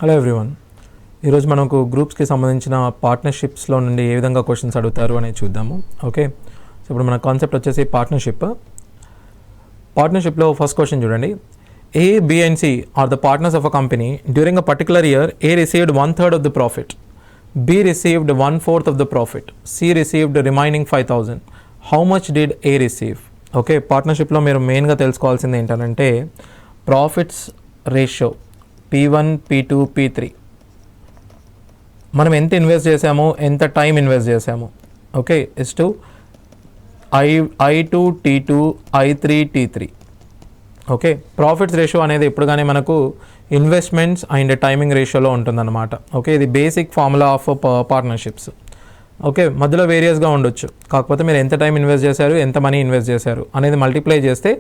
Hello everyone. ఈరోజు మనకు గ్రూప్స్కి సంబంధించిన పార్ట్నర్షిప్స్లో నుండి ఏ విధంగా క్వశ్చన్స్ అడుగుతారు అనేది చూద్దాము. ఓకే, సో ఇప్పుడు మన కాన్సెప్ట్ వచ్చేసి పార్ట్నర్షిప్లో ఫస్ట్ క్వశ్చన్ చూడండి. A, B and C are the partners of a company. During a particular year, A received 1/3 of the profit, B received 1/4 of the profit, C received the remaining 5,000. How much did A receive? Okay, పార్ట్నర్షిప్లో మీరు మెయిన్గా తెలుసుకోవాల్సింది ఏంటంటే profits ratio P1, P2, P3. మనం ఎంత invest చేసాము, ఎంత time invest చేసాము. Okay, is to I2, T2, I3, T3. Okay, profits ratio అనేది ఎప్పుడు కానీ మనకు ఇన్వెస్ట్మెంట్స్ అండ్ టైమింగ్ రేషియోలో ఉంటుందన్నమాట. ఓకే, ఇది basic formula of partnerships. Okay, మధ్యలో వేరియస్గా ఉండొచ్చు, కాకపోతే మీరు ఎంత టైం ఇన్వెస్ట్ చేశారు, ఎంత మనీ ఇన్వెస్ట్ చేశారు అనేది మల్టిప్లై చేస్తే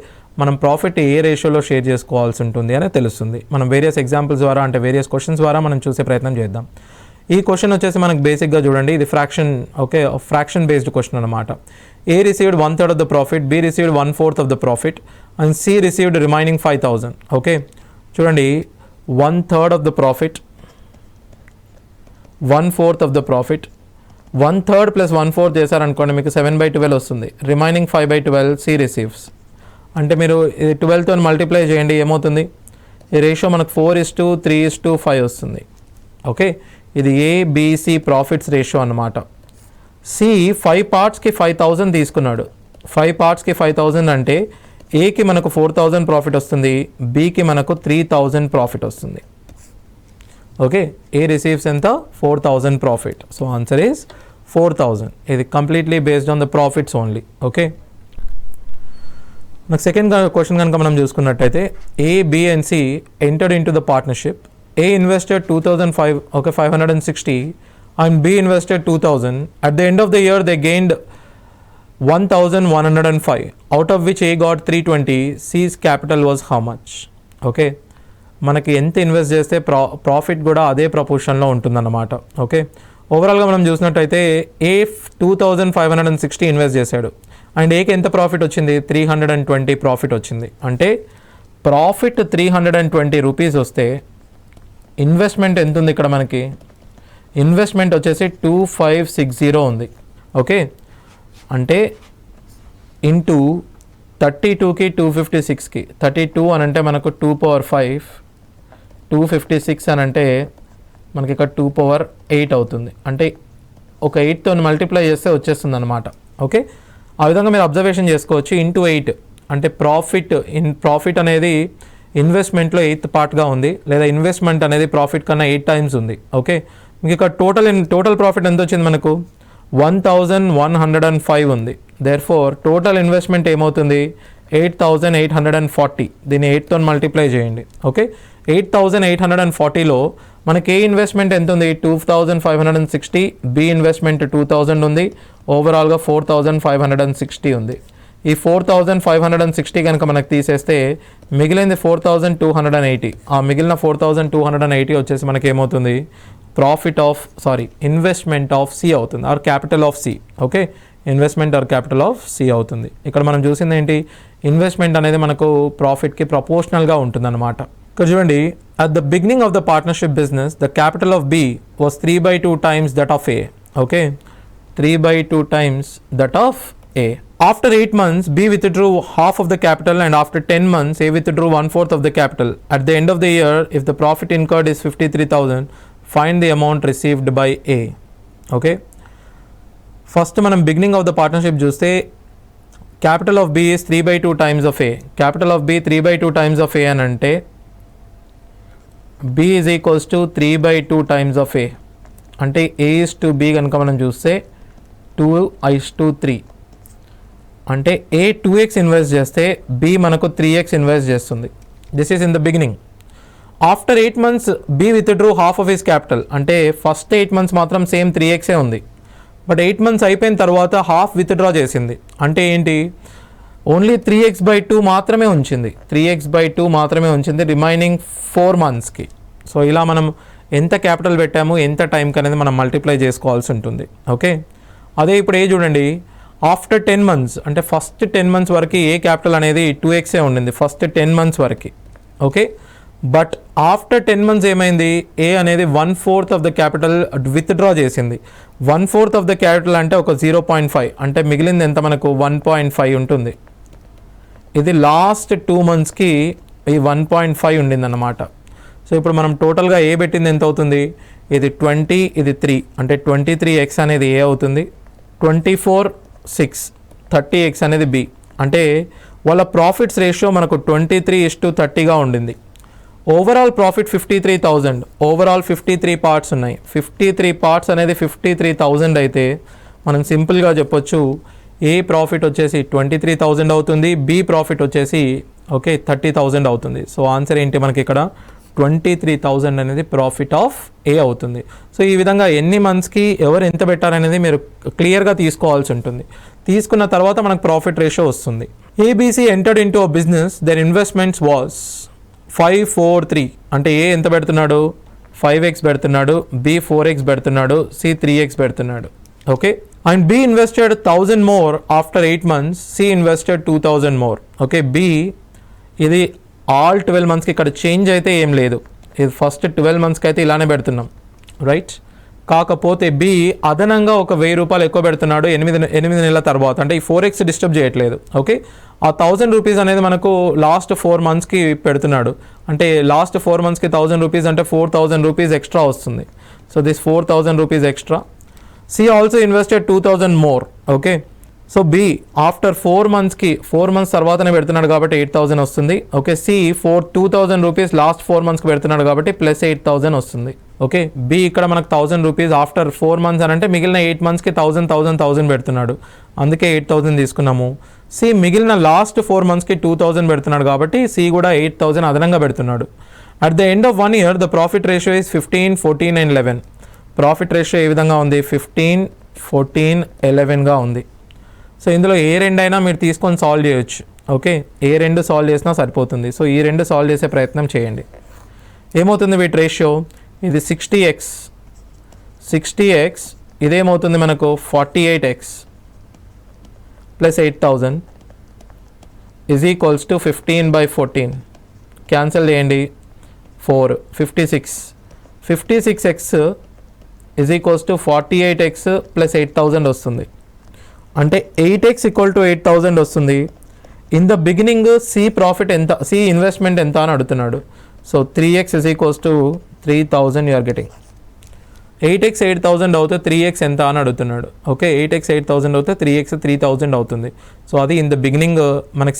మనం ప్రాఫిట్ ఏ రేషియోలో షేర్ చేసుకోవాల్సి ఉంటుంది అనేది తెలుస్తుంది. మనం వేరియస్ ఎగ్జాంపుల్స్ ద్వారా అంటే వేరియస్ క్వశ్చన్స్ ద్వారా మనం చూసే ప్రయత్నం చేద్దాం. ఈ క్వశ్చన్ వచ్చేసి మనకు బేసిక్గా చూడండి, ఇది fraction. Okay, fraction based question అనమాట. A received 1/3 of the profit, B received 1/4 of the profit and C received remaining 5,000. Okay, చూడండి, 1/3 of the profit, 1/4 of the profit, 1/3 plus 1/4 చేశారనుకోండి మీకు 7/12 వస్తుంది. Remaining 5/12 C receives. అంటే మీరు 12తో మల్టిప్లై చేయండి, ఏమవుతుంది? ఈ రేషియో మనకు 4:3:5 వస్తుంది. ఓకే, ఇది ABC ప్రాఫిట్స్ రేషియో అన్నమాట. సి 5 పార్ట్స్కి 5,000 తీసుకున్నాడు. 5 పార్ట్స్కి 5,000 అంటే ఏకి మనకు 4,000 ప్రాఫిట్ వస్తుంది, బికి మనకు 3,000 ప్రాఫిట్ వస్తుంది. ఓకే, ఏ రిసీవ్స్ ఎంత? 4,000 ప్రాఫిట్. So answer is 4,000. ఇది completely based on the profits only. Okay, నాకు సెకండ్ క్వశ్చన్ కనుక మనం చూసుకున్నట్టయితే A, B and C entered into the partnership. A invested 560 and B invested 2,000. At the end of the year they gained 1,105, out of which A got 320. C's capital was how much? Okay, మనకి ఎంత invest చేస్తే profit కూడా అదే ప్రపోర్షన్లో ఉంటుందన్నమాట. Okay, ఓవరాల్గా మనం చూసినట్టయితే ఏ 2,560 invest చేశాడు అండ్ ఏకి ఎంత ప్రాఫిట్ వచ్చింది? 320 ప్రాఫిట్ వచ్చింది. అంటే ప్రాఫిట్ 320 రూపీస్ వస్తే ఇన్వెస్ట్మెంట్ ఎంత ఉంది ఇక్కడ మనకి? ఇన్వెస్ట్మెంట్ వచ్చేసి 2,560 ఉంది. ఓకే, అంటే ఇంటూ 32కి 256కి 32 అని అంటే మనకు 2/5, 256 అని అంటే మనకి ఇక్కడ 2/8 అవుతుంది. అంటే ఒక 8తో మల్టిప్లై చేస్తే వచ్చేస్తుంది అనమాట. ఓకే, ఆ విధంగా మీరు అబ్జర్వేషన్ చేసుకోవచ్చు. ఇంటూ 8 అంటే ప్రాఫిట్ అనేది ఇన్వెస్ట్మెంట్లో 8th పార్ట్గా ఉంది, లేదా ఇన్వెస్ట్మెంట్ అనేది ప్రాఫిట్ కన్నా 8 times ఉంది. ఓకే, మీకు ఇక్కడ టోటల్ ప్రాఫిట్ ఎంత వచ్చింది మనకు? 1,105 ఉంది. దేర్ఫోర్ టోటల్ ఇన్వెస్ట్మెంట్ ఏమవుతుంది? 8,840. దీన్ని 8తో మల్టిప్లై చేయండి. ఓకే, 8,840లో మనకి ఏ ఇన్వెస్ట్మెంట్ ఎంత ఉంది? 2,560. బి ఇన్వెస్ట్మెంట్ 2,000 ఉంది. ఓవరాల్గా 4,560 ఉంది. ఈ 4,560 కనుక మనకు తీసేస్తే మిగిలింది 4,280. ఆ మిగిలిన 4,280 వచ్చేసి మనకి ఏమవుతుంది? ఇన్వెస్ట్మెంట్ ఆఫ్ సి అవుతుంది, or capital of C. Okay, investment or capital of C అవుతుంది. ఇక్కడ మనం చూసింది ఏంటి? ఇన్వెస్ట్మెంట్ అనేది మనకు ప్రాఫిట్కి ప్రపోర్షనల్గా ఉంటుందన్నమాట. ఇక్కడ చూడండి, at the beginning of the partnership business the capital of B was 3/2 times that of A. Okay, 3/2 times that of A. After 8 months, B withdrew half of the capital and after 10 months, A withdrew 1/4 of the capital. At the end of the year, if the profit incurred is 53,000, find the amount received by A. Okay. First మనం beginning of the partnership చూస్తే capital of B is 3/2 times of A. Capital of B 3/2 times of A అని అంటే B is equals to 3/2 times of A. అంటే A is to B కనుక మనం చూస్తే 2:3. అంటే ఏ 2x invest చేస్తే బి మనకు 3x ఇన్వెస్ట్ చేస్తుంది. This is in the beginning. After 8 months B withdrew half of his capital. అంటే ఫస్ట్ 8 months మాత్రం సేమ్ 3x ఉంది, బట్ 8 months అయిపోయిన తర్వాత హాఫ్ విత్డ్రా చేసింది. అంటే ఏంటి? ఓన్లీ 3x/2 మాత్రమే ఉంచింది. 3x/2 మాత్రమే ఉంచింది రిమైనింగ్ 4 monthsకి. సో ఇలా మనం ఎంత క్యాపిటల్ పెట్టాము, ఎంత టైంకి అనేది మనం మల్టిప్లై చేసుకోవాల్సి ఉంటుంది. ఓకే, అదే ఇప్పుడు ఏ చూడండి, ఆఫ్టర్ 10 months అంటే ఫస్ట్ 10 months వరకు ఏ క్యాపిటల్ అనేది 2x ఉండింది ఫస్ట్ 10 months వరకు. ఓకే, బట్ ఆఫ్టర్ 10 months ఏమైంది, ఏ అనేది 1/4 ఆఫ్ ద క్యాపిటల్ విత్డ్రా చేసింది. 1/4 ఆఫ్ ద క్యాపిటల్ అంటే ఒక 0.5, అంటే మిగిలింది ఎంత మనకు 1.5 ఉంటుంది. ఇది లాస్ట్ 2 monthsకి ఈ 1.5 ఉండిందన్నమాట. సో ఇప్పుడు మనం టోటల్గా ఏ పెట్టింది ఎంత అవుతుంది, ఇది 20, ఇది 3, అంటే 23x అనేది ఏ అవుతుంది, 24 6 30x అనేది బి. అంటే వాళ్ళ ప్రాఫిట్స్ రేషియో మనకు 23:30గా ఉండింది. ఓవరాల్ ప్రాఫిట్ 53,000, ఓవరాల్ 53 పార్ట్స్ ఉన్నాయి. 53 పార్ట్స్ అనేది 53,000 అయితే మనం సింపుల్గా చెప్పొచ్చు ఏ ప్రాఫిట్ వచ్చేసి 23,000 అవుతుంది, బి ప్రాఫిట్ వచ్చేసి 30,000 అవుతుంది. సో ఆన్సర్ ఏంటి మనకి ఇక్కడ 23,000 అనేది ప్రాఫిట్ ఆఫ్ ఏ అవుతుంది. సో ఈ విధంగా ఎన్ని మంత్స్కి ఎవరు ఎంత పెట్టారనేది మీరు క్లియర్గా తీసుకోవాల్సి ఉంటుంది. తీసుకున్న తర్వాత మనకు ప్రాఫిట్ రేషియో వస్తుంది. ABC entered into a business, their investments was 543, అంటే ఏ ఎంత పెడుతున్నాడు 5x పెడుతున్నాడు, బి 4x పెడుతున్నాడు, సి 3x పెడుతున్నాడు. Okay, and B invested 1000 more after 8 months, C invested 2000 more. Okay, B ఇది ఆల్ 12 monthsకి ఇక్కడ చేంజ్ అయితే ఏం లేదు, ఇది ఫస్ట్ 12 monthsకి అయితే ఇలానే పెడుతున్నాం, రైట్. కాకపోతే బి అదనంగా ఒక 1000 రూపాయలు ఎక్కువ పెడుతున్నాడు 8 నెలల తర్వాత, అంటే ఈ 4x డిస్టర్బ్ చేయట్లేదు. ఓకే, ఆ 1000 రూపీస్ అనేది మనకు లాస్ట్ 4 monthsకి పెడుతున్నాడు, అంటే లాస్ట్ 4 monthsకి 1000 రూపీస్ అంటే 4000 రూపీస్ ఎక్స్ట్రా వస్తుంది. So this 4000 rupees extra. C also invested 2000 more. Okay, so B after 4 months తర్వాతనే పెడుతున్నాడు కాబట్టి 8000 వస్తుంది. ఓకే, సి 2000 రూపీస్ లాస్ట్ 4 monthsకి పెడుతున్నాడు కాబట్టి ప్లస్ 8000 వస్తుంది. ఓకే, బి ఇక్కడ మనకు 1000 రూపీస్ ఆఫ్టర్ 4 months అని అంటే మిగిలిన 8 monthsకి 1000 పెడుతున్నాడు, అందుకే 8000 తీసుకున్నాము. సి మిగిలిన లాస్ట్ 4 monthsకి 2000 పెడుతున్నాడు కాబట్టి సి కూడా 8000 అదనంగా పెడుతున్నాడు. At the end of 1 year the profit ratio is 15, 14 and 11. Profit ratio ఏ విధంగా ఉంది 15, 14, 11గా ఉంది. సో ఇందులో ఏ రెండైనా మీరు తీసుకొని సాల్వ్ చేయొచ్చు. ఓకే, ఏ రెండు సాల్వ్ చేసినా సరిపోతుంది. సో ఈ రెండు సాల్వ్ చేసే ప్రయత్నం చేయండి. ఏమవుతుంది వీటి రేషియో, ఇది 60x, ఇదేమవుతుంది మనకు 48x plus 8000 is equals to 15/14. Cancel చేయండి, 4 56x is equals to 48x plus 8000 వస్తుంది, అంటే 8x ఈక్వల్ టు 8000 వస్తుంది. In the beginning C profit ఎంత, సి ఇన్వెస్ట్మెంట్ ఎంత అని అడుగుతున్నాడు. So 3x is equals to 3000 you are getting. 8x 8000 అవుతే 3x ఎంత అని అడుగుతున్నాడు. ఓకే, 8x 8000 అవుతే 3x 3000 అవుతుంది. సో అది ఇన్ ద బిగినింగ్ మనకి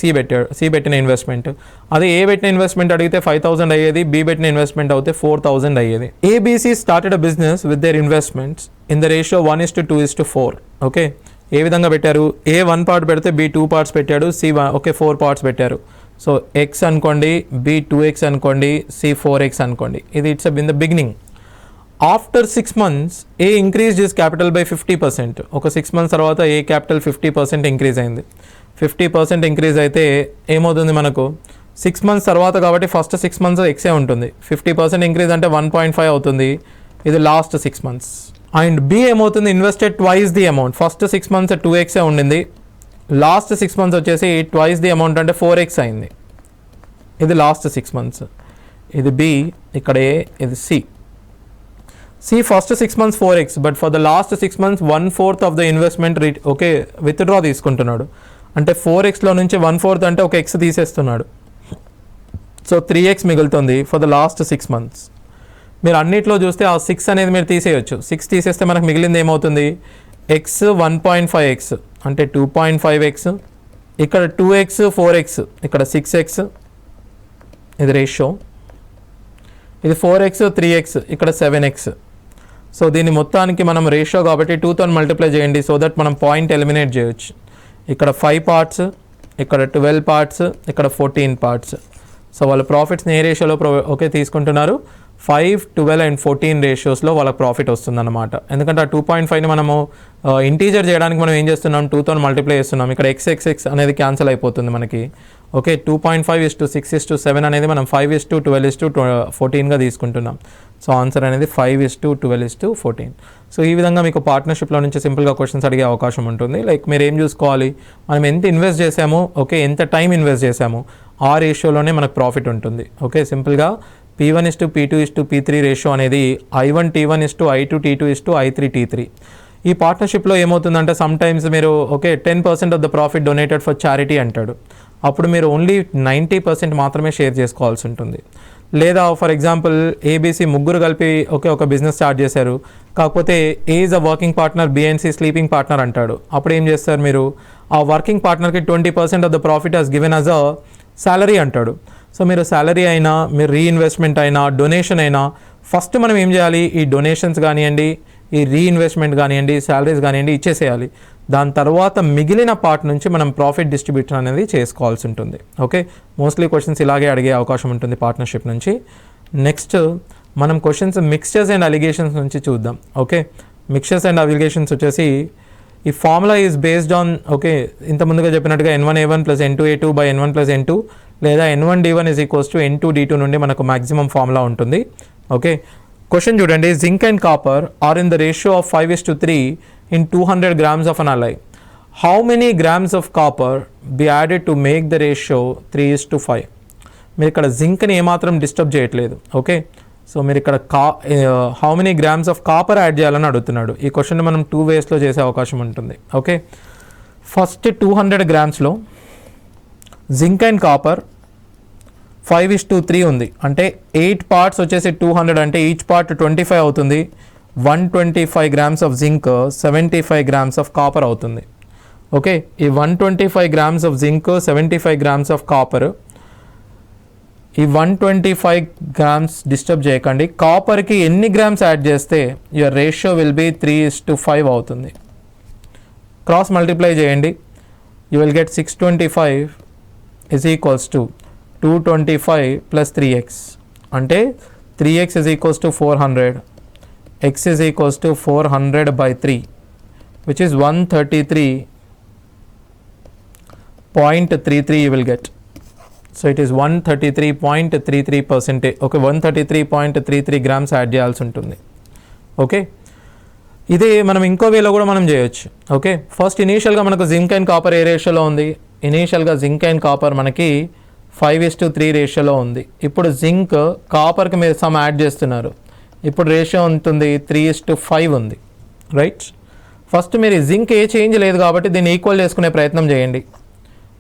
సి పెట్టిన ఇన్వెస్ట్మెంట్. అదే ఏ పెట్టిన ఇన్వెస్ట్మెంట్ అడిగితే 5000 అయ్యేది, బి పెట్టిన ఇన్వెస్ట్మెంట్ అవుతే 4000 అయ్యేది. ABC started a business with their investments in the ratio 1:2:4. Okay, ఏ విధంగా పెట్టారు, ఏ 1 part పెడితే బి 2 parts పెట్టాడు, సి 4 parts పెట్టారు. సో ఎక్స్ అనుకోండి, బి 2x అనుకోండి, సి 4x అనుకోండి. ఇది it's in the beginning. After 6 months A increase this capital by 50%. ఒక 6 months తర్వాత ఏ క్యాపిటల్ 50% ఇంక్రీజ్ అయింది. 50% ఇంక్రీజ్ అయితే ఏమవుతుంది మనకు 6 months తర్వాత కాబట్టి ఫస్ట్ 6 months ఎక్సే ఉంటుంది. 50% ఇంక్రీజ్ అంటే 1.5 అవుతుంది. ఇది లాస్ట్ 6 months. అండ్ బి ఏమవుతుంది, invested twice the amount. First 6 months 2x ఉండింది, లాస్ట్ 6 months వచ్చేసి ట్వైస్ ది అమౌంట్ అంటే 4x అయింది. ఇది లాస్ట్ 6 months. ఇది బి, ఇక్కడ ఏ, ఇది C first 6 months 4x, but for the last 6 months 1/4 of the investment withdraw తీసుకుంటున్నాడు. అంటే 4xలో నుంచి 1/4 అంటే ఒక x తీసేస్తున్నాడు. సో 3x మిగులుతుంది ఫర్ ద లాస్ట్ 6 months. మీరు అన్నిట్లో చూస్తే ఆ 6 అనేది మీరు తీసేయచ్చు. 6 తీసేస్తే మనకు మిగిలింది ఏమవుతుంది, x 1.5x అంటే 2.5x, ఇక్కడ 2x 4x, ఇక్కడ 6x, ఇది రేషియో. ఇది 4x 3x, ఇక్కడ 7x. సో దీని మొత్తానికి మనం రేషియో కాబట్టి 2తో మల్టిప్లై చేయండి, సో దట్ మనం పాయింట్ ఎలిమినేట్ చేయొచ్చు. ఇక్కడ 5 parts, ఇక్కడ 12 parts, ఇక్కడ 14 parts. సో వాళ్ళ ప్రాఫిట్స్ని ఏ రేషియోలో తీసుకుంటున్నారు, 5, 12 and 14 రేషియోస్లో వాళ్ళకి ప్రాఫిట్ వస్తుందన్నమాట. ఎందుకంటే ఆ 2.5ని మనము ఇంటీజర్ చేయడానికి మనం ఏం చేస్తున్నాం, 2తో మల్టిప్లై చేస్తున్నాం. ఇక్కడ x అనేది క్యాన్సిల్ అయిపోతుంది మనకి. ఓకే, 2.5:6:7 అనేది మనం 5:12:14గా తీసుకుంటున్నాం. సో ఆన్సర్ అనేది 5:12:14. సో ఈ విధంగా మీకు పార్ట్నర్షిప్లో నుంచి సింపుల్గా క్వశ్చన్స్ అడిగే అవకాశం ఉంటుంది. లైక్ మీరు ఏం చూసుకోవాలి, మనం ఎంత ఇన్వెస్ట్ చేసాము, ఓకే ఎంత టైం ఇన్వెస్ట్ చేసాము, ఆ రేషియోలోనే మనకు ప్రాఫిట్ ఉంటుంది. ఓకే, సింపుల్గా P1:P2:P3 రేషియో అనేది I1T1:I2T2:I3T3. ఈ పార్ట్నర్షిప్లో ఏమవుతుందంటే సమ్ టైమ్స్ మీరు okay 10% of the profit donated for charity అంటాడు, అప్పుడు మీరు ఓన్లీ 90% మాత్రమే షేర్ చేసుకోవాల్సి ఉంటుంది. లేదా ఫర్ ఎగ్జాంపుల్ ఏబీసీ ముగ్గురు కలిపి ఒక బిజినెస్ స్టార్ట్ చేశారు, కాకపోతే A is a working partner, B and C sleeping partner అంటాడు, అప్పుడు ఏం చేస్తారు మీరు ఆ వర్కింగ్ పార్ట్నర్కి 20% of the profit has given as a salary అంటాడు. సో మీరు సాలరీ అయినా, మీరు రీఇన్వెస్ట్మెంట్ అయినా, డొనేషన్ అయినా, ఫస్ట్ మనం ఏం చేయాలి, ఈ డొనేషన్స్ కానివ్వండి, ఈ రీఇన్వెస్ట్మెంట్ కానివ్వండి, శాలరీస్ కానివ్వండి ఇచ్చేసేయాలి. దాని తర్వాత మిగిలిన పార్ట్ నుంచి మనం ప్రాఫిట్ డిస్ట్రిబ్యూషన్ అనేది చేసుకోవాల్సి ఉంటుంది. ఓకే, మోస్ట్లీ క్వశ్చన్స్ ఇలాగే అడిగే అవకాశం ఉంటుంది పార్ట్నర్షిప్ నుంచి. నెక్స్ట్ మనం క్వశ్చన్స్ మిక్స్చర్స్ అండ్ అలిగేషన్స్ నుంచి చూద్దాం. ఓకే, మిక్స్చర్స్ అండ్ అలిగేషన్స్ వచ్చేసి ఈ formula is based on okay ఇంత ముందుగా చెప్పినట్టుగా N1A1 + N2A2 / N1 + N2 లేదా N1D1 = N2D2 నుండి మనకు మ్యాక్సిమం ఫార్ములా ఉంటుంది. ఓకే, క్వశ్చన్ చూడండి, zinc and copper are in the ratio of 5:3 in 200 grams of an alloy. How many grams of copper be added to make the ratio 3:5? మీరు ఇక్కడ జింక్ని ఏమాత్రం disturb చేయట్లేదు. Okay, so మీరు ఇక్కడ how many grams of copper add చేయాలని అడుగుతున్నాడు. ఈ question మనం 2 వేస్లో చేసే అవకాశం ఉంటుంది. ఓకే, ఫస్ట్ 200 గ్రామ్స్లో జింక్ అండ్ కాపర్ 5:3 ఉంది, అంటే 8 parts వచ్చేసి 200 అంటే ఈచ్ పార్ట్ 25 అవుతుంది. 125 grams of zinc, 75 grams of copper అవుతుంది. ఓకే, ఈ 125 grams of zinc, 75 grams of copper, ఈ 125 grams డిస్టర్బ్ చేయకండి. కాపర్కి ఎన్ని గ్రామ్స్ యాడ్ చేస్తే యువర్ రేషియో విల్ బీ 3:5 అవుతుంది. క్రాస్ మల్టిప్లై చేయండి, యూ విల్ గెట్ 625 = 225 + 3x, అంటే 3x = 400, x = 400/3, which is 133.33 you will get. So it is 133.33%. Okay, 133.33 grams add చేయాల్సి ఉంటుంది. Okay, ఇదే మనం ఇంకో వేలో కూడా మనం చేయొచ్చు. ఓకే, ఫస్ట్ ఇనీషియల్గా మనకు జింక్ అండ్ కాపర్ ఏ రేషియోలో ఉంది, ఇనీషియల్గా జింక్ అండ్ కాపర్ మనకి 5:3 రేషియోలో ఉంది. ఇప్పుడు జింక్ కాపర్కి మీరు సమ్ యాడ్ చేస్తున్నారు, ఇప్పుడు రేషియో ఉంటుంది 3:5 ఉంది. రైట్, ఫస్ట్ మీరు జింక్ ఏ చేంజ్ లేదు కాబట్టి దీన్ని ఈక్వల్ చేసుకునే ప్రయత్నం చేయండి.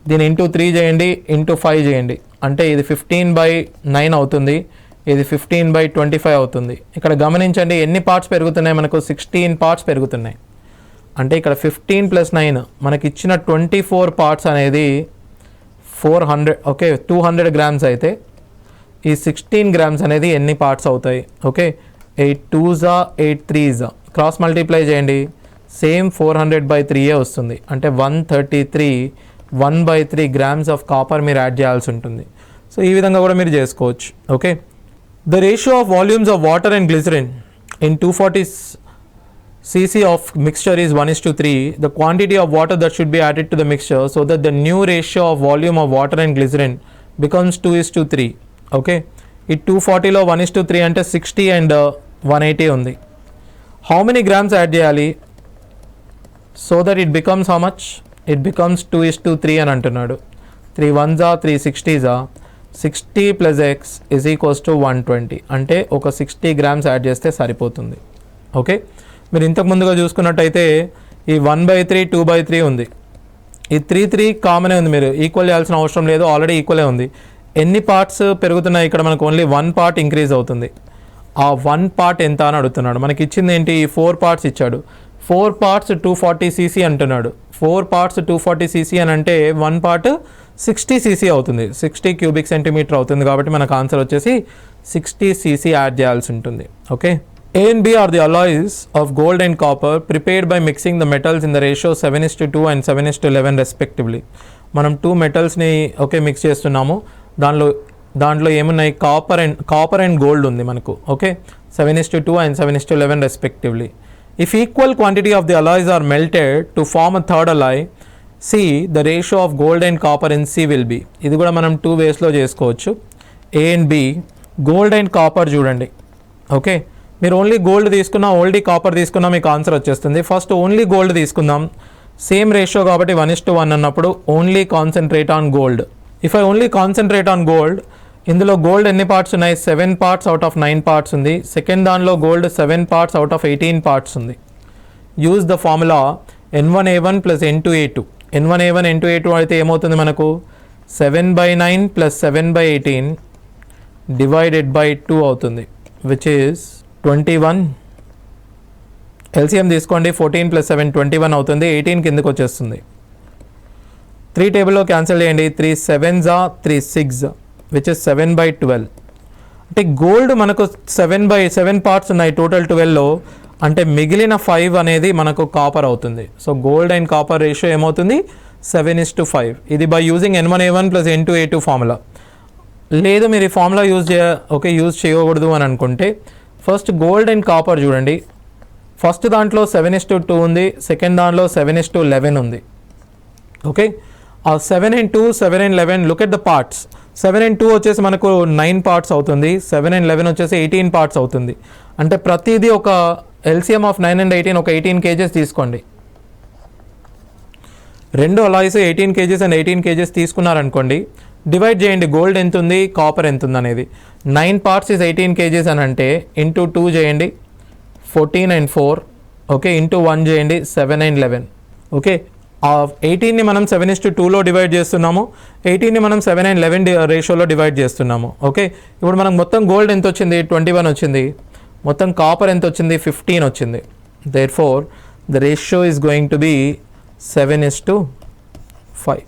దీన్ని × 3 చేయండి, × 5 చేయండి, అంటే ఇది 15/9 అవుతుంది, ఇది 15/25 అవుతుంది. ఇక్కడ గమనించండి ఎన్ని పార్ట్స్ పెరుగుతున్నాయి, మనకు 16 పార్ట్స్ పెరుగుతున్నాయి. అంటే ఇక్కడ 15 + 9 మనకి ఇచ్చిన 24 పార్ట్స్ అనేది 400. ఓకే, 200 grams అయితే ఈ 16 grams అనేది ఎన్ని పార్ట్స్ అవుతాయి? Okay, 8 2s 8 3s, cross multiply చేయండి, సేమ్ 400/3 వస్తుంది, అంటే 133 1/3 grams ఆఫ్ కాపర్ మీరు యాడ్ చేయాల్సి ఉంటుంది. సో ఈ విధంగా కూడా మీరు చేసుకోవచ్చు. Okay, the ratio of volumes of water and glycerin in 240 cc of mixture is 1:3. The quantity of water that should be added to the mixture so that the new ratio of volume of water and glycerin becomes 2:3. Okay, ఈ 240లో 1:3 అంటే 60 and 180 ఉంది. How many grams add చేయాలి so that it becomes how much? It becomes 2:3 అని అంటున్నాడు. 3 1s 3 60s 60 + x = 120, అంటే ఒక 60 grams add చేస్తే సరిపోతుంది. ఓకే, మీరు ఇంతకు ముందుగా చూసుకున్నట్టయితే ఈ 1/3 2/3 ఉంది, ఈ 3 కామనే ఉంది, మీరు ఈక్వల్ చేయాల్సిన అవసరం లేదు, ఆల్రెడీ ఈక్వలే ఉంది. ఎన్ని పార్ట్స్ పెరుగుతున్నాయి ఇక్కడ, మనకు ఓన్లీ 1 part ఇంక్రీజ్ అవుతుంది. ఆ 1 part ఎంత అని అడుగుతున్నాడు. మనకి ఇచ్చింది ఏంటి, 4 parts ఇచ్చాడు. 4 parts 240 cc అంటున్నాడు. 4 parts 240 cc అని అంటే 1 part 60 cc అవుతుంది, 60 cubic centimeter అవుతుంది. కాబట్టి మనకు ఆన్సర్ వచ్చేసి 60 cc యాడ్ చేయాల్సి ఉంటుంది. Okay, A and B are the alloys of gold and copper prepared by mixing the metals in the ratio 7:2 and 7:11 respectively. మనం 2 మెటల్స్ని ఓకే మిక్స్ చేస్తున్నాము, దాంట్లో ఏమున్నాయి, కాపర్ అండ్ గోల్డ్ ఉంది మనకు. Okay, 7:2 and 7:11 respectively. If equal quantity of the alloys are melted to form a third alloy, C, the ratio of gold and copper in C will be. ఇది కూడా మనం 2 వేస్లో చేసుకోవచ్చు. A and B, gold and copper చూడండి. Okay, మీరు only gold తీసుకున్నా, only copper తీసుకున్నా మీకు answer వచ్చేస్తుంది. ఫస్ట్ ఓన్లీ గోల్డ్ తీసుకుందాం, సేమ్ రేషియో కాబట్టి 1:1 అన్నప్పుడు only concentrate on gold. If I only concentrate on gold, ఇందులో గోల్డ్ ఎన్ని పార్ట్స్ ఉన్నాయి? 7 పార్ట్స్ అవుట్ ఆఫ్ 9 పార్ట్స్ ఉంది. సెకండ్ దానిలో gold 7 parts out of 18 parts ఉంది. Use the formula N1A1 plus N2A2. N1A1 N2A2 అయితే ఏమవుతుంది మనకు? 7/9 ప్లస్ 7/18 డివైడెడ్ బై 2 అవుతుంది, విచ్ ఈస్ 21. ఎల్సిఎం తీసుకోండి, 14 ప్లస్ 7 21 అవుతుంది. 18 కిందకు వచ్చేస్తుంది. 3 టేబుల్లో క్యాన్సిల్ చేయండి. 3 7s 3 6 విచ్ ఇస్ 7/12. అంటే గోల్డ్ మనకు 7/7 పార్ట్స్ ఉన్నాయి టోటల్ 12లో, అంటే మిగిలిన 5 అనేది మనకు కాపర్ అవుతుంది. So gold and copper ratio ఏమవుతుంది? 7:5. ఇది by using N1A1 plus N2A2 formula. లేదు మీరు ఈ ఫార్ములా యూజ్ చేయకూడదు అని అనుకుంటే, ఫస్ట్ గోల్డ్ అండ్ కాపర్ చూడండి. ఫస్ట్ దాంట్లో 7:2 ఉంది, సెకండ్ దాంట్లో 7:11 ఉంది. ఓకే, ఆ 7 and 2, 7 and 11 look at the parts. 7 and 2 వచ్చేసి మనకు 9 పార్ట్స్ అవుతుంది. 7 and 11 వచ్చేసి 18 పార్ట్స్ అవుతుంది. అంటే ప్రతిదీ ఒక ఎల్సిఎం ఆఫ్ 9 and 18 ఒక 18 kgs తీసుకోండి. రెండు అలాయిస్ 18 kgs అండ్ 18 kgs తీసుకున్నారనుకోండి, డివైడ్ చేయండి గోల్డ్ ఎంత ఉంది, కాపర్ ఎంత ఉంది అనేది. 9 పార్ట్స్ ఇస్ 18 kgs అని అంటే ఇంటూ 2 చేయండి, 14 and 4. ఓకే, ఇంటూ 1 చేయండి, 7 and 11. ఓకే, ఆ 18ని మనం 7:2లో డివైడ్ చేస్తున్నాము, 18ని మనం 7 and 11 రేషియోలో డివైడ్ చేస్తున్నాము. ఓకే, ఇప్పుడు మనకు మొత్తం గోల్డ్ ఎంత వచ్చింది? 21 వచ్చింది. మొత్తం కాపర్ ఎంత వచ్చింది? 15 వచ్చింది. Therefore the ratio is going to be 7:5.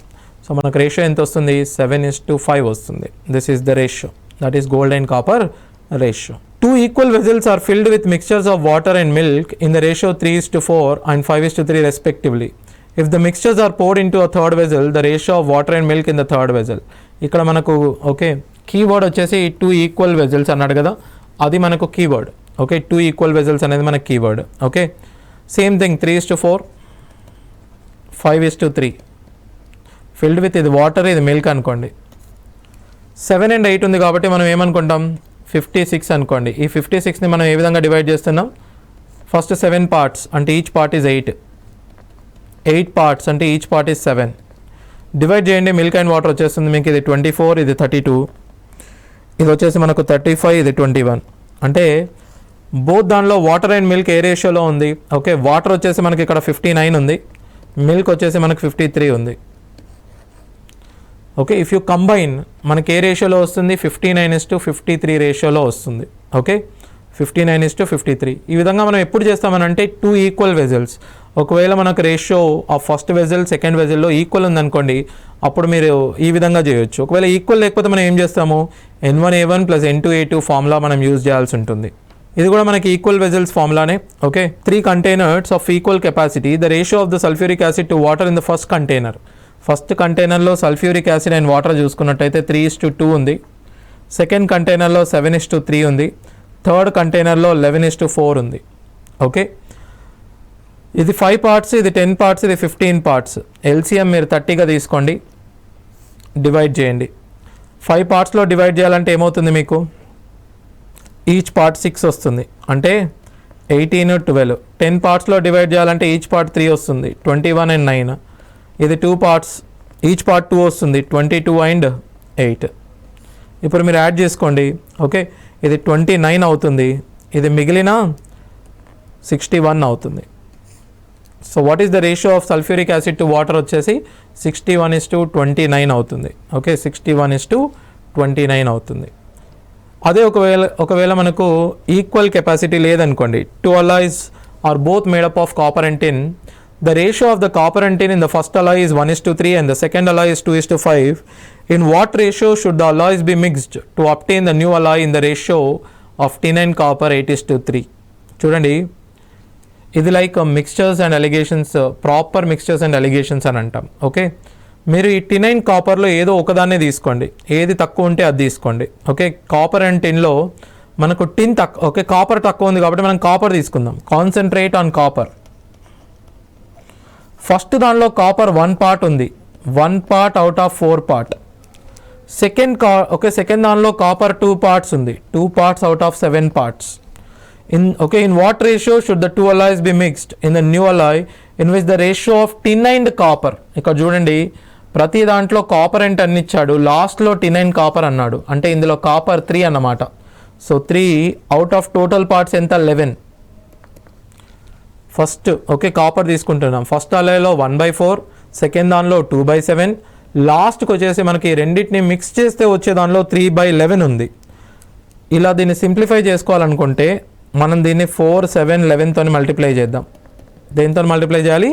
So మనకు రేషియో ఎంత వస్తుంది? 7:5 వస్తుంది. This is the ratio, that is gold and copper ratio. 2 equal vessels are filled with mixtures of water and milk in the ratio 3:4 and 5:3 respectively. If the mixtures are poured into a third vessel, the ratio of water and milk in the third vessel. ఇక్కడ మనకు okay keyword వచ్చేసి 2 equal vessels అన్నాడు కదా, అది మనకు keyword. Okay, 2 equal vessels అనేది మనకు keyword. Okay, same thing 3:4 5:3 filled with ఇది వాటర్, ఇది మిల్క్ అనుకోండి. 7 and 8 ఉంది కాబట్టి మనం ఏమనుకుంటాం? 56 అనుకోండి. ఈ 56ని మనం ఏ విధంగా డివైడ్ చేస్తున్నాం? ఫస్ట్ 7 పార్ట్స్ అంటే ఈచ్ పార్ట్ ఈజ్ 8. 8 పార్ట్స్ అంటే ఈచ్ పార్ట్ ఈజ్ 7. డివైడ్ చేయండి, మిల్క్ అండ్ వాటర్ వచ్చేస్తుంది మీకు. ఇది 24, ఇది 32, ఇది వచ్చేసి మనకు 35, ఇది 21. అంటే బోత్ దానిలో వాటర్ అండ్ మిల్క్ ఏ రేషియోలో ఉంది? ఓకే, వాటర్ వచ్చేసి మనకి ఇక్కడ 59 ఉంది, మిల్క్ వచ్చేసి మనకు 53 ఉంది. ఓకే, ఇఫ్ యూ కంబైన్ మనకి ఏ రేషియోలో వస్తుంది? 59:53 రేషియోలో వస్తుంది. ఓకే, 59:53. ఈ విధంగా మనం ఎప్పుడు చేస్తామనంటే 2 equal vessels. ఒకవేళ మనకు రేషియో ఆ ఫస్ట్ వెజల్ సెకండ్ వెజల్లో ఈక్వల్ ఉందనుకోండి, అప్పుడు మీరు ఈ విధంగా చేయొచ్చు. ఒకవేళ ఈక్వల్ లేకపోతే మనం ఏం చేస్తాము? N1A1 ప్లస్ N2A2 ఫార్ములా మనం యూజ్ చేయాల్సి ఉంటుంది. ఇది కూడా మనకి ఈక్వల్ వెజల్స్ ఫార్ములానే. Okay, 3 containers of equal capacity, the ratio of the sulphuric acid to water in the first container. First కంటైనర్లో సల్ఫ్యూరిక్ యాసిడ్ అండ్ వాటర్ చూసుకున్నట్టయితే 3:2 ఉంది. సెకండ్ కంటైనర్లో 7:3 ఉంది. థర్డ్ కంటైనర్లో 11:4 ఉంది. ఓకే, ఇది 5 పార్ట్స్, ఇది 10 పార్ట్స్, ఇది 15 పార్ట్స్. ఎల్సిఎం మీరు 30గా తీసుకోండి, డివైడ్ చేయండి. 5 పార్ట్స్లో డివైడ్ చేయాలంటే ఏమవుతుంది మీకు? ఈచ్ పార్ట్ 6 వస్తుంది, అంటే 18, 12. 10 పార్ట్స్లో డివైడ్ చేయాలంటే ఈచ్ పార్ట్ 3 వస్తుంది, 21 and 9. ఇది 2 పార్ట్స్, ఈచ్ పార్ట్ 2 వస్తుంది, 22 and 8. ఇప్పుడు మీరు యాడ్ చేసుకోండి. ఓకే, ఇది 29 అవుతుంది, ఇది మిగిలిన 61 అవుతుంది. So what is the ratio of sulphuric acid to water వచ్చేసి 61:29 అవుతుంది. ఓకే, 61:29 అవుతుంది. అదే ఒకవేళ మనకు ఈక్వల్ కెపాసిటీ లేదనుకోండి, 2 alloys are both made up of copper and tin, the ratio of the copper and tin in the first alloy is 1:3 and the second alloy is 2:5. In what ratio should the alloys be mixed to obtain the new alloy in the ratio of tin and copper 8:3? చూడండి, ఇది like mixtures and alligations, proper mixtures and alligations అని అంటాం. Okay, మీరు ఈ టిన్ and కాపర్లో ఏదో ఒకదాన్నే తీసుకోండి, ఏది తక్కువ ఉంటే అది తీసుకోండి. ఓకే, కాపర్ అండ్ టిన్లో మనకు టిన్ తక్కువ, ఓకే కాపర్ తక్కువ ఉంది కాబట్టి మనం కాపర్ తీసుకుందాం. Concentrate on copper. ఫస్ట్ దానిలో కాపర్ 1 పార్ట్ ఉంది, 1 part out of 4 part. Second దానిలో కాపర్ 2 పార్ట్స్ ఉంది, 2 parts out of 7 parts. In what ratio should the 2 alloys be mixed in the new alloy in which the ratio of tin and copper, ఇక్కడ చూడండి ప్రతి దాంట్లో copper అంటే అన్ని ఇచ్చాడు, లాస్ట్లో టిన్ అండ్ కాపర్ అన్నాడు, అంటే ఇందులో కాపర్ 3 అన్నమాట. So 3 out of total parts ఎంత 11. ఫస్ట్ ఓకే కాపర్ తీసుకుంటున్నాం, ఫస్ట్ అలైలో 1/4, సెకండ్ దానిలో 2/7, లాస్ట్కి వచ్చేసి మనకి రెండింటిని మిక్స్ చేస్తే వచ్చే దానిలో 3/11 ఉంది. ఇలా దీన్ని సింప్లిఫై చేసుకోవాలనుకుంటే మనం దీన్ని 4, 7, 11తో మల్టిప్లై చేద్దాం. దేంతో మల్టిప్లై చేయాలి?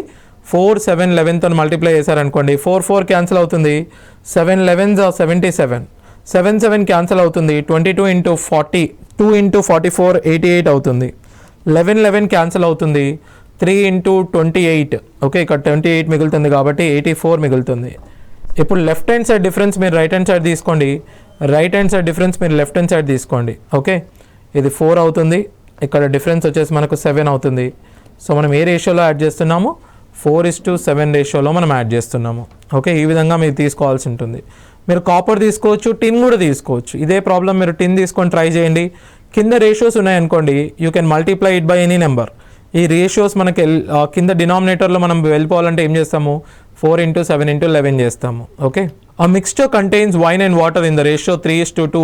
4, 7, 11తో మల్టిప్లై చేశారనుకోండి, 4, 4 క్యాన్సిల్ అవుతుంది, 7, 11s 77, 7, 7 క్యాన్సిల్ అవుతుంది, 22 × 40, 2 × 44 88 అవుతుంది, 11, 11 క్యాన్సిల్ అవుతుంది, 3 × 28 ఓకే ఇక్కడ 28 మిగులుతుంది కాబట్టి 84 మిగులుతుంది. ఇప్పుడు లెఫ్ట్ హ్యాండ్ సైడ్ డిఫరెన్స్ మీరు రైట్ హ్యాండ్ సైడ్ తీసుకోండి, రైట్ హ్యాండ్ సైడ్ డిఫరెన్స్ మీరు లెఫ్ట్ హ్యాండ్ సైడ్ తీసుకోండి. ఓకే ఇది 4 అవుతుంది, ఇక్కడ డిఫరెన్స్ వచ్చేసి మనకు 7 అవుతుంది. సో మనం ఏ రేషియోలో యాడ్ చేస్తున్నాము? 4:7 రేషియోలో మనం యాడ్ చేస్తున్నాము. ఓకే ఈ విధంగా మీరు తీసుకోవాల్సి ఉంటుంది. మీరు కాపర్ తీసుకోవచ్చు, టిన్ కూడా తీసుకోవచ్చు. ఇదే ప్రాబ్లం మీరు టిన్ తీసుకొని ట్రై చేయండి. కింద రేషియోస్ ఉన్నాయనుకోండి, you can multiply it by any number. ఈ రేషియోస్ మనకి కింద డినామినేటర్లో మనం వెళ్ళిపోవాలంటే ఏం చేస్తాము? 4 × 7 × 11 చేస్తాము. Okay A mixture contains wine and water in the ratio 3:2.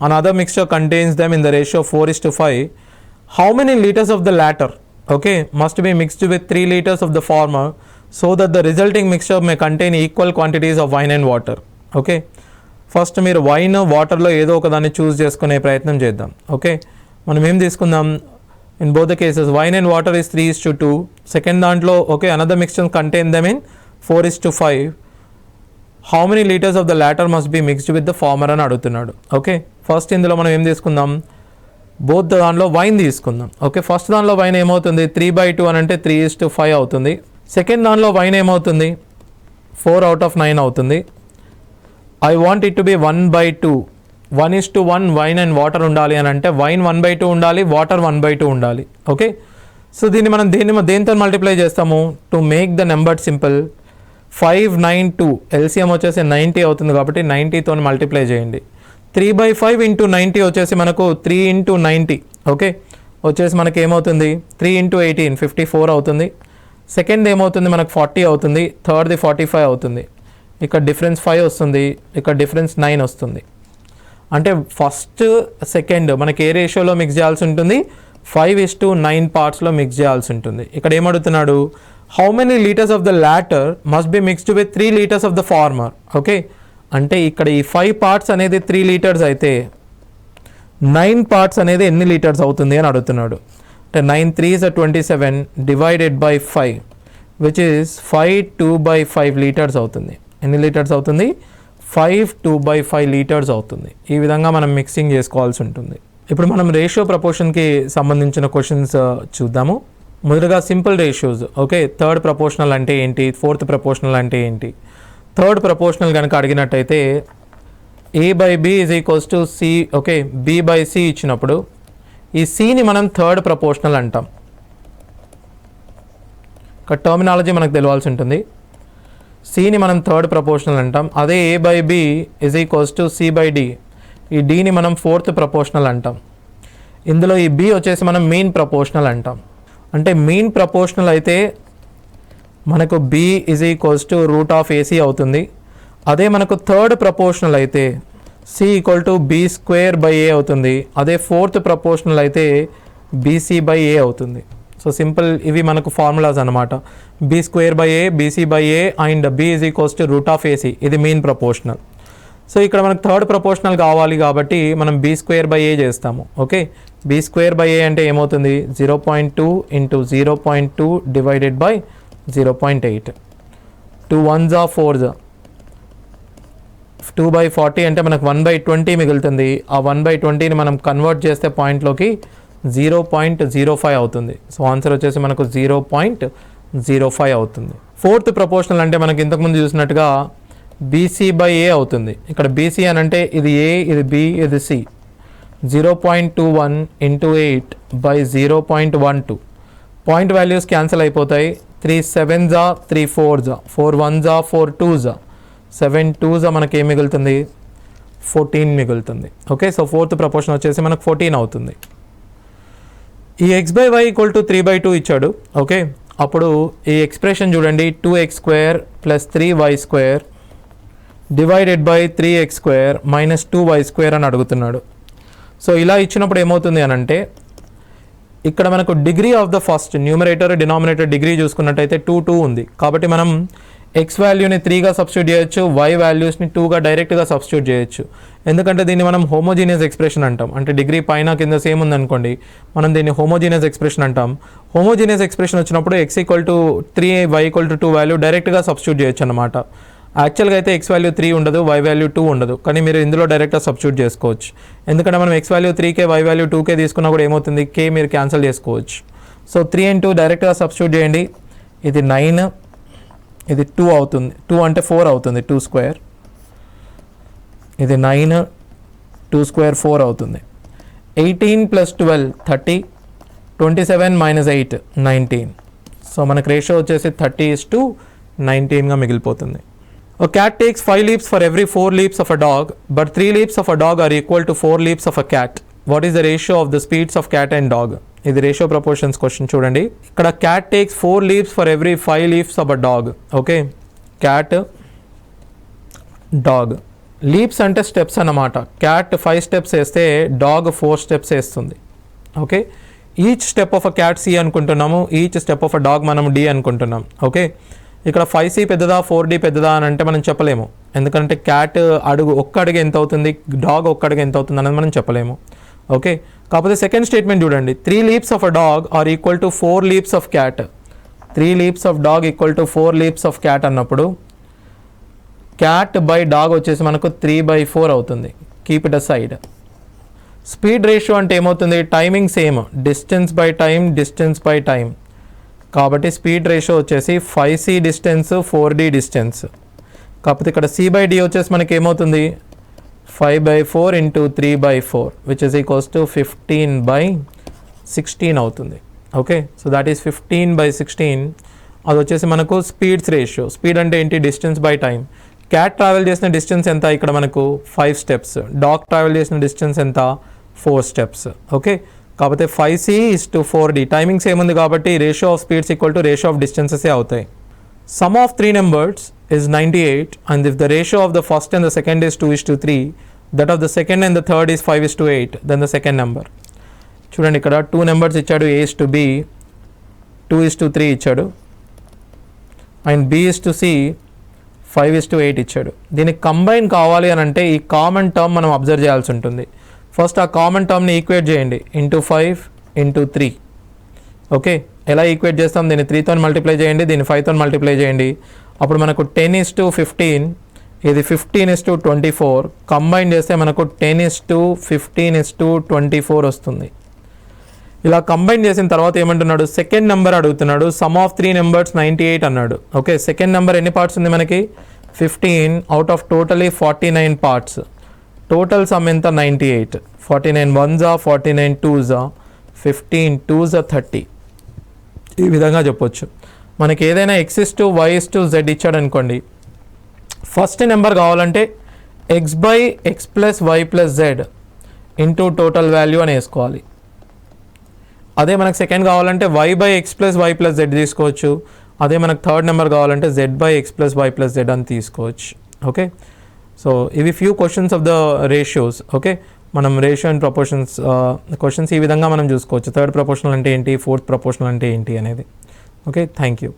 Another mixture contains them in the ratio 4:5. How many liters of the latter must be mixed with 3 liters of the former so that the resulting mixture may contain equal quantities of wine and water? Okay, first మీరు wine వాటర్లో ఏదో ఒక దాన్ని చూస్ చేసుకునే ప్రయత్నం చేద్దాం. Okay మనం ఏం తీసుకుందాం? In both the cases wine and water is 3:2. Second దాంట్లో another mixture contain them in 4:5. How many litres of the latter must be mixed with the former అని అడుగుతున్నాడు. ఓకే ఫస్ట్ ఇందులో మనం ఏం తీసుకుందాం? బోత్ దానిలో వైన్ తీసుకుందాం. ఓకే ఫస్ట్ దానిలో వైన్ ఏమవుతుంది? 3/2 అని అంటే 3:5 అవుతుంది. సెకండ్ దానిలో వైన్ ఏమవుతుంది? 4/9 అవుతుంది. I want it to be 1/2. 1:1 wine and water ఉండాలి అని అంటే వైన్ 1/2 ఉండాలి, వాటర్ 1/2 ఉండాలి. ఓకే సో దీన్ని దేంతో మల్టిప్లై చేస్తాము? To make the number simple 592 LCM వచ్చేసి 90 అవుతుంది కాబట్టి 90తో మల్టిప్లై చేయండి. 3/5 × 90 వచ్చేసి మనకు 3 × 90 ఓకే వచ్చేసి మనకి ఏమవుతుంది? 3 × 18 54 అవుతుంది. సెకండ్ ఏమవుతుంది? మనకు 40 అవుతుంది. థర్డ్ది 45 అవుతుంది. ఇక్కడ డిఫరెన్స్ 5 వస్తుంది, ఇక్కడ డిఫరెన్స్ 9 వస్తుంది. అంటే ఫస్ట్ సెకండ్ మనకి ఏ రేషియోలో మిక్స్ చేయాల్సి ఉంటుంది? 5:9 పార్ట్స్లో మిక్స్ చేయాల్సి ఉంటుంది. ఇక్కడ ఏమడుగుతున్నాడు? How many litres of the latter must be mixed with 3 litres of the former. Okay అంటే ఇక్కడ ఈ 5 పార్ట్స్ అనేది 3 లీటర్స్ అయితే 9 పార్ట్స్ అనేది ఎన్ని లీటర్స్ అవుతుంది అని అడుగుతున్నాడు. అంటే 9 3s are 27 divided by 5 which is 5 2/5 litres అవుతుంది. ఎన్ని లీటర్స్ అవుతుంది? 5 2/5 లీటర్స్ అవుతుంది. ఈ విధంగా మనం మిక్సింగ్ చేసుకోవాల్సి ఉంటుంది. ఇప్పుడు మనం రేషియో ప్రపోర్షన్కి సంబంధించిన క్వశ్చన్స్ చూద్దాము. మొదటగా simple ratios. Okay third proportional అంటే ఏంటి? ఫోర్త్ ప్రపోర్షనల్ అంటే ఏంటి? థర్డ్ ప్రపోర్షనల్ కనుక అడిగినట్టయితే A/B = C. ఓకే B/C ఇచ్చినప్పుడు ఈ Cని మనం థర్డ్ ప్రపోర్షనల్ అంటాం. ఇక్కడ టర్మినాలజీ మనకు తెలియాల్సి ఉంటుంది. Cని మనం థర్డ్ ప్రపోర్షనల్ అంటాం. అదే A/B = C/D. ఈ Dని మనం ఫోర్త్ ప్రపోర్షనల్ అంటాం. ఇందులో ఈ B వచ్చేసి మనం మీన్ ప్రపోర్షనల్ అంటాం. అంటే మీన్ ప్రపోర్షనల్ అయితే మనకు B = √AC అవుతుంది. అదే మనకు థర్డ్ ప్రపోర్షనల్ అయితే C = B²/A అవుతుంది. అదే ఫోర్త్ ప్రపోర్షనల్ అయితే BC/A అవుతుంది. సో సింపుల్ ఇవి మనకు ఫార్ములాస్ అనమాట. B²/A, BC/A and B = √AC. ఇది మీన్ ప్రపోర్షనల్. సో ఇక్కడ మనకు థర్డ్ ప్రపోర్షనల్ కావాలి కాబట్టి మనం B²/A చేస్తాము. ఓకే B²/A అంటే ఏమవుతుంది? 0.2 × 0.2 divided by 0.8. 2 1s are 4s. 2/40 అంటే మనకు 1/20 మిగులుతుంది. ఆ 1/20ని మనం కన్వర్ట్ చేస్తే పాయింట్లోకి 0.05 అవుతుంది. సో ఆన్సర్ వచ్చేసి మనకు 0.05 అవుతుంది. ఫోర్త్ ప్రపోర్షనల్ అంటే మనకి ఇంతకుముందు చూసినట్టుగా BC/A అవుతుంది. ఇక్కడ BC అని అంటే ఇది A, ఇది B, ఇది C. 0.21 × 8 by 0.12. Point values cancel అయిపోతాయి. 3 7s are 3 4s, 4 1s are 4 2s, 7 2s మనకి ఏం మిగులుతుంది? 14 మిగులుతుంది. ఓకే సో ఫోర్త్ ప్రపోర్షన్ వచ్చేసి మనకు 14 అవుతుంది. ఈ x/y = 3/2 ఇచ్చాడు. ఓకే అప్పుడు ఈ ఎక్స్ప్రెషన్ చూడండి, 2x² + 3y² divided by 3x² minus 2y² అని అడుగుతున్నాడు. సో ఇలా ఇచ్చినప్పుడు ఏమవుతుంది అని అంటే ఇక్కడ మనకు degree of the first numerator denominator degree చూసుకున్నట్టయితే 2 ఉంది. కాబట్టి మనం ఎక్స్ వాల్యూని 3గా సబ్స్టిట్యూట్ చేయొచ్చు, వై వాల్యూస్ని 2గా డైరెక్ట్గా సబ్స్టిట్యూట్ చేయొచ్చు. ఎందుకంటే దీన్ని మనం హోమోజీనియస్ ఎక్స్ప్రెషన్ అంటాం. అంటే డిగ్రీ పైన కింద సేమ్ ఉందనుకోండి, మనం దీన్ని హోమోజీనియస్ ఎక్స్ప్రెషన్ అంటాం. హోమోజీనియస్ ఎక్స్ప్రెషన్ వచ్చినప్పుడు x = 3 y = 2 వాల్యూ డైరెక్ట్గా సబ్స్టిట్యూట్ చేయొచ్చు అనమాట. యాక్చువల్గా అయితే x వాల్యూ 3 ఉండదు, y వాల్యూ 2 ఉండదు, కానీ మీరు ఇందులో డైరెక్ట్గా సబ్స్టిట్యూట్ చేసుకోవచ్చు. ఎందుకంటే మనం x value 3k y value 2k తీసుకున్నా కూడా ఏమవుతుంది, k మీరు క్యాన్సిల్ చేసుకోవచ్చు. సో 3 × 2 డైరెక్ట్గా సబ్స్టిట్యూట్ చేయండి. ఇది 9, ఇది 2 అవుతుంది, 2 అంటే 4 అవుతుంది, 2². ఇది 9, 2² 4 అవుతుంది. 18 + 12 30, 27 - 8 19. సో మనకు రేషియో వచ్చేసి 30:19గా మిగిలిపోతుంది. A cat takes 5 leaps for every 4 leaps of a dog, but 3 leaps of a dog are equal to 4 leaps of a cat. What is the ratio of the speeds of cat and dog? ఇది ratio proportions question చూడండి. ఇక్కడ cat takes 4 leaps for every 5 leaps of a dog. Okay, cat dog leaps అంటే steps అన్నమాట. Cat 5 steps వేస్తే dog 4 steps వేస్తుంది. Okay, each step of a cat C అనుకుంటున్నాము, each step of a dog మనం D అనుకుంటున్నాం. Okay, ఇక్కడ 5C పెద్దదా 4D పెద్దదా అని అంటే మనం చెప్పలేము. ఎందుకంటే క్యాట్ ఒక్క అడుగు ఎంత అవుతుంది, డాగ్ ఒక్క అడుగు ఎంత అవుతుంది అనేది మనం చెప్పలేము. ఓకే, కాకపోతే సెకండ్ స్టేట్మెంట్ చూడండి, 3 leaps of a dog are equal to 4 leaps of cat. 3 leaps of dog equal to 4 leaps of cat అన్నప్పుడు క్యాట్ బై డాగ్ వచ్చేసి మనకు 3/4 అవుతుంది. Keep it aside. Speed ratio అంటే ఏమవుతుంది, timing same, distance by time, distance by time. కాబట్టి speed ratio వచ్చేసి 5C distance 4D distance. కాకపోతే ఇక్కడ C/D వచ్చేసి మనకి ఏమవుతుంది, 5/4 × 3/4 విచ్ ఇస్ ఈక్వల్స్ టు 15/16 అవుతుంది. Okay, so that is 15/16. అది వచ్చేసి మనకు స్పీడ్స్ రేషియో. స్పీడ్ అంటే ఏంటి, distance by time. Cat travel చేసిన డిస్టెన్స్ ఎంత, ఇక్కడ మనకు 5 స్టెప్స్. డాగ్ ట్రావెల్ చేసిన డిస్టెన్స్ ఎంత, 4 స్టెప్స్. ఓకే, కాకపోతే 5C:4D టైమింగ్స్ ఏముంది కాబట్టి ratio of speeds equal to ratio of distances అవుతాయి. Sum of 3 numbers is 98 and if the ratio of the first and the second is 2:3, that of the second and the third is 5:8, then the second number. చూడండి ఇక్కడ 2 numbers ఇచ్చాడు, A:B, 2:3 ఇచ్చాడు, and B:C 5:8 ఇచ్చాడు. దీనికి combine కావాలి అని అంటే ఈ కామన్ టర్మ్ మనం అబ్జర్వ్ చేయాల్సి ఉంటుంది. ఫస్ట్ ఆ కామన్ టర్మ్ని ఈక్వేట్ చేయండి, × 5 × 3. ఓకే, ఎలా ఈక్వేట్ చేస్తాం, దీన్ని 3తో మల్టిప్లై చేయండి, దీన్ని 5తో మల్టిప్లై చేయండి. అప్పుడు మనకు 10:15, ఇది 15:24. కంబైన్ చేస్తే మనకు 10:15:24 వస్తుంది. ఇలా కంబైన్ చేసిన తర్వాత ఏమంటున్నాడు, సెకండ్ నెంబర్ అడుగుతున్నాడు. సమ్ ఆఫ్ 3 numbers 98 అన్నాడు. ఓకే, సెకండ్ నెంబర్ ఎన్ని పార్ట్స్ ఉంది మనకి, 15 out of totally 49 parts. Total some ఎంత, 98. 49 1s 49 2s 15 2s 30. ఈ విధంగా చెప్పొచ్చు. మనకి ఏదైనా x:y:z ఇచ్చాడు అనుకోండి, ఫస్ట్ నెంబర్ కావాలంటే x/x+y+z ఇంటూ టోటల్ వాల్యూ అని వేసుకోవాలి. అదే మనకు సెకండ్ కావాలంటే y/x+y+z తీసుకోవచ్చు. అదే మనకు థర్డ్ నెంబర్ కావాలంటే z/x+y+z అని తీసుకోవచ్చు. ఓకే, సో ఇవి few questions of the ratios. Okay, మనం రేషియో అండ్ ప్రపోర్షన్స్ క్వశ్చన్స్ ఈ విధంగా మనం చూసుకోవచ్చు. థర్డ్ ప్రపోర్షనల్ అంటే ఏంటి, ఫోర్త్ ప్రపోర్షనల్ అంటే ఏంటి అనేది. Okay, thank you.